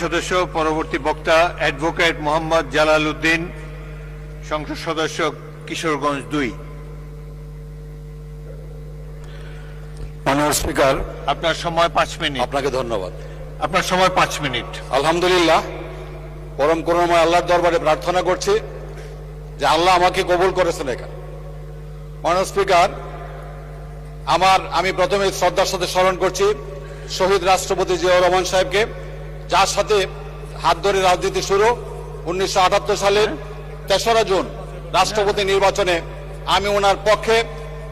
সদস্য পরবর্তী বক্তা অ্যাডভোকেট মোহাম্মদ জালাল উদ্দিন, সংসদ সদস্য কিশোরগঞ্জ 2। মাননীয় স্পিকার, আপনার সময় 5 মিনিট। আপনাকে ধন্যবাদ। আপনার সময় 5 মিনিট। আলহামদুলিল্লাহ, পরম করুণাময় আল্লাহর দরবারে প্রার্থনা করছি যে আল্লাহ আমাকে কবুল করেছেন এখানে। মাননীয় স্পিকার, আমি প্রথমে শ্রদ্ধার সাথে স্মরণ করছি শহীদ রাষ্ট্রপতি জিয়াউর রহমান সাহেবকে, যার সাথে হাত ধরে রাজনীতি শুরু। 1978 সালের 3রা জুন রাষ্ট্রপতি নির্বাচনে আমি ওনার পক্ষে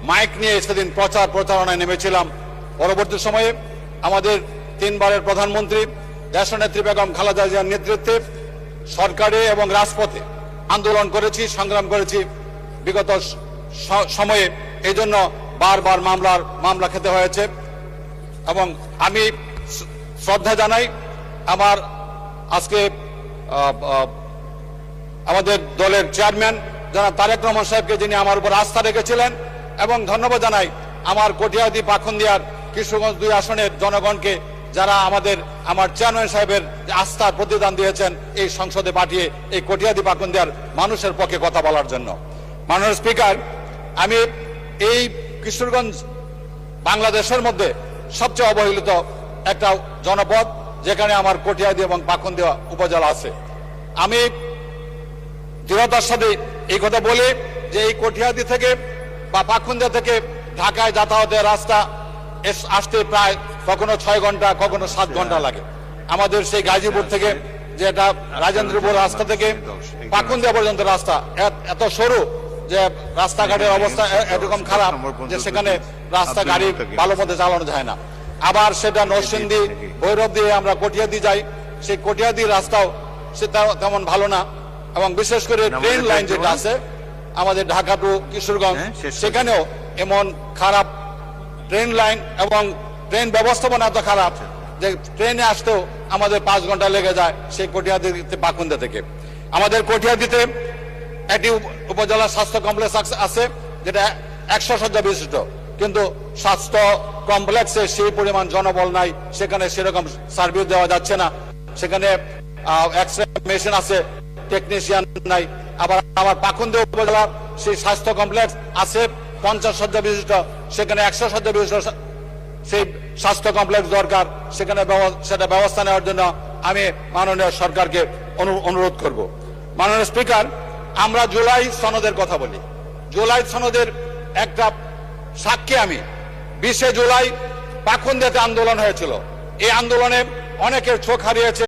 মাইক নিয়ে সেদিন প্রচারণায় নেমেছিলাম। পরবর্তী সময়ে আমাদের 3 বারের প্রধানমন্ত্রী দেশনেত্রী বেগম খালেদা জিয়ার নেতৃত্বে সরকারে এবং রাজপথে আন্দোলন করেছি, সংগ্রাম করেছি। বিগত সময়ে এই জন্য বারবার মামলা খেতে হয়েছে। এবং আমি শ্রদ্ধা জানাই আমার আজকে আমাদের দলের চেয়ারম্যান জনাব তারেক রহমান সাহেবকে, যিনি আমার উপর আস্থা রেখেছিলেন, এবং ধন্যবাদ জানাই আমার কটিয়াদী পাখুন্দিয়ার কিশোরগঞ্জ 2 আসনের জনগণকে, যারা আমার চেয়ারম্যান সাহেবের আস্থার প্রতিদান দিয়েছেন এই সংসদে পাঠিয়ে এই কটিয়াদী পাখুন্দিয়ার মানুষের পক্ষে কথা বলার জন্য। মাননীয় স্পিকার, আমি এই কিশোরগঞ্জ বাংলাদেশের মধ্যে সবচেয়ে অবহেলিত একটা জনপদ, যেখানে আমার কটিয়াদী এবং পাখুন্দিয়া উপজেলা আছে। আমি দৃঢ়তার সাথে এই কথা বলি যে এই কটিয়াদী থেকে বা পাখুন্দিয়া থেকে ঢাকায় যাতায়াতের রাস্তা আসতে প্রায় কখনো 6 ঘন্টা, কখনো 7 ঘন্টা লাগে। আমাদের সেই গাজীপুর থেকে, যেটা রাজেন্দ্রপুর রাস্তা থেকে পাখুন্দিয়া পর্যন্ত রাস্তা এত সরু যে রাস্তাঘাটের অবস্থা এরকম খারাপ যে সেখানে রাস্তা গাড়ি ভালো মতো চালানো যায় না। আবার সেটা নরসিংদী ভৈরব দিয়ে আমরা কটিয়াদী যাই, সেই কটিয়াদীর রাস্তাও সেটা তেমন ভালো না। এবং বিশেষ করে ট্রেন লাইন যেটা আছে আমাদের ঢাকা টু কিশোরগঞ্জ, সেখানেও এমন খারাপ ট্রেন লাইন এবং ট্রেন ব্যবস্থাপনা এত খারাপ যে ট্রেনে আসতেও আমাদের 5 ঘন্টা লেগে যায় সেই কটিয়াদীতে পাখুন্দিয়া থেকে। আমাদের কটিয়াদীতে একটি উপজেলা স্বাস্থ্য কমপ্লেক্স আছে, যেটা 100 শয্যা বিশিষ্ট, কিন্তু স্বাস্থ্য কমপ্লেক্সে সেই পরিমাণ জনবল নাই, সেখানে সেরকম সার্ভিস দেওয়া যাচ্ছে না। সেখানে এক্স-রে মেশিন আছে, টেকনিশিয়ান নাই। আবার আমার পাখুন্দিয়া উপজেলার সেই স্বাস্থ্য কমপ্লেক্স আছে 50 শয্যা বিশিষ্ট, সেখানে 100 শয্যা বিশিষ্ট সেই স্বাস্থ্য কমপ্লেক্স দরকার। সেখানে সেটা ব্যবস্থা নেওয়ার জন্য আমি মাননীয় সরকারকে অনুরোধ করব। মাননীয় স্পিকার, আমরা জুলাই সনদের কথা বলি। জুলাই সনদের একটা সাক্ষী আমি। 20 জুলাই পাখুন্দিয়াতে আন্দোলন হয়েছিল। এই আন্দোলনে অনেকের চোখ হারিয়েছে,